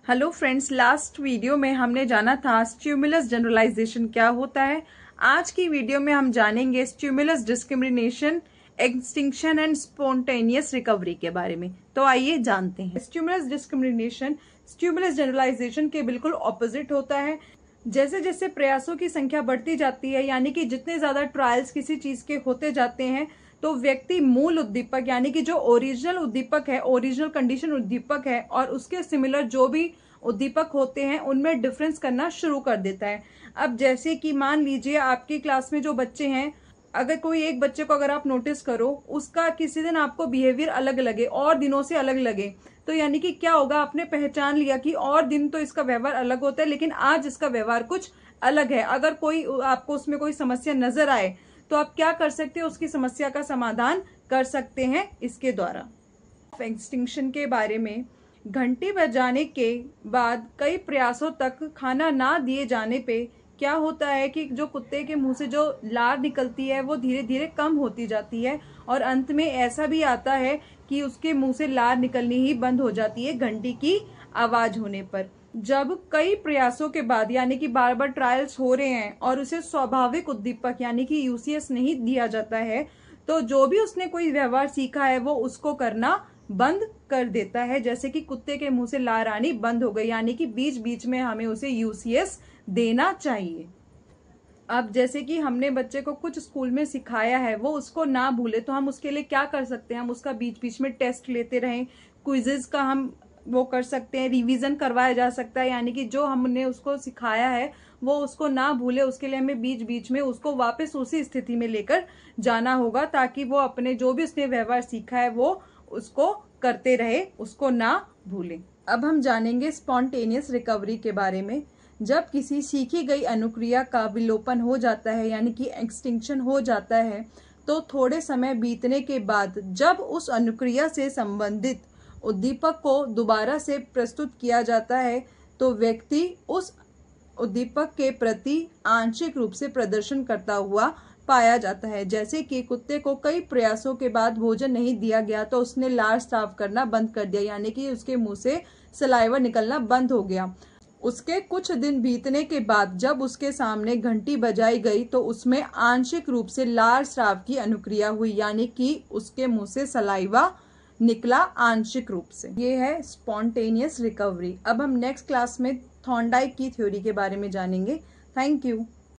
Hello friends, last video में हमने जाना था स्टिमुलस जनरलाइजेशन क्या होता है। आज की वीडियो में हम जानेंगे stimulus discrimination, extinction and spontaneous recovery के बारे में। तो आइए जानते हैं। स्टिमुलस डिस्क्रिमिनेशन स्टिमुलस जनरलाइजेशन के बिल्कुल ऑपोजिट होता है। जैसे जैसे प्रयासों की संख्या बढ़ती जाती है, यानी कि जितने ज्यादा ट्रायल्स किसी चीज के होते जाते हैं, तो व्यक्ति मूल उद्दीपक यानी कि जो ओरिजिनल उद्दीपक है, ओरिजिनल कंडीशन उद्दीपक है, और उसके सिमिलर जो भी उद्दीपक होते हैं उनमें डिफरेंस करना शुरू कर देता है। अब जैसे कि मान लीजिए आपकी क्लास में जो बच्चे हैं, अगर कोई एक बच्चे को अगर आप नोटिस करो, उसका किसी दिन आपको बिहेवियर अलग लगे और दिनों से अलग लगे, तो यानी कि क्या होगा, आपने पहचान लिया कि और दिन तो इसका व्यवहार अलग होता है, लेकिन आज इसका व्यवहार कुछ अलग है। अगर कोई आपको उसमें कोई समस्या नजर आए तो आप क्या कर सकते हैं, उसकी समस्या का समाधान कर सकते हैं इसके द्वारा। एक्सटिंक्शन के बारे में, घंटी बजाने के बाद कई प्रयासों तक खाना ना दिए जाने पे क्या होता है कि जो कुत्ते के मुंह से जो लार निकलती है वो धीरे धीरे कम होती जाती है, और अंत में ऐसा भी आता है कि उसके मुंह से लार निकलनी ही बंद हो जाती है घंटी की आवाज होने पर। जब कई प्रयासों के बाद यानी कि बार बार ट्रायल्स हो रहे हैं और उसे स्वाभाविक उद्दीपक यानी कि यूसीएस नहीं दिया जाता है, तो जो भी उसने कोई व्यवहार सीखा है वो उसको करना बंद कर देता है। जैसे कि कुत्ते के मुंह से लार आनी बंद हो गई, यानी कि बीच बीच में हमें उसे यूसीएस देना चाहिए। अब जैसे कि हमने बच्चे को कुछ स्कूल में सिखाया है, वो उसको ना भूले, तो हम उसके लिए क्या कर सकते हैं, हम उसका बीच बीच में टेस्ट लेते रहें, क्विजेस का हम वो कर सकते हैं, रिवीजन करवाया जा सकता है, यानी कि जो हमने उसको सिखाया है वो उसको ना भूले, उसके लिए हमें बीच बीच में उसको वापस उसी स्थिति में लेकर जाना होगा, ताकि वो अपने जो भी उसने व्यवहार सीखा है वो उसको करते रहे, उसको ना भूले। अब हम जानेंगे स्पॉन्टेनियस रिकवरी के बारे में। जब किसी सीखी गई अनुक्रिया का विलोपन हो जाता है यानी कि एक्सटिंक्शन हो जाता है, तो थोड़े समय बीतने के बाद जब उस अनुक्रिया से संबंधित उद्दीपक को दोबारा से प्रस्तुत किया जाता है, तो व्यक्ति उस उद्दीपक के प्रति आंशिक रूप से प्रदर्शन करता हुआ पाया जाता है। जैसे कि कुत्ते को कई प्रयासों के बाद भोजन नहीं दिया गया तो उसने लार साफ करना बंद कर दिया, यानी कि उसके मुंह से सलाइवा निकलना बंद हो गया। उसके कुछ दिन बीतने के बाद जब उसके सामने घंटी बजाई गई तो उसमें आंशिक रूप से लार स्राव की अनुक्रिया हुई, यानी कि उसके मुंह से सलाइवा निकला आंशिक रूप से। ये है स्पॉन्टेनियस रिकवरी। अब हम नेक्स्ट क्लास में थॉर्नडाइक की थ्योरी के बारे में जानेंगे। Thank you.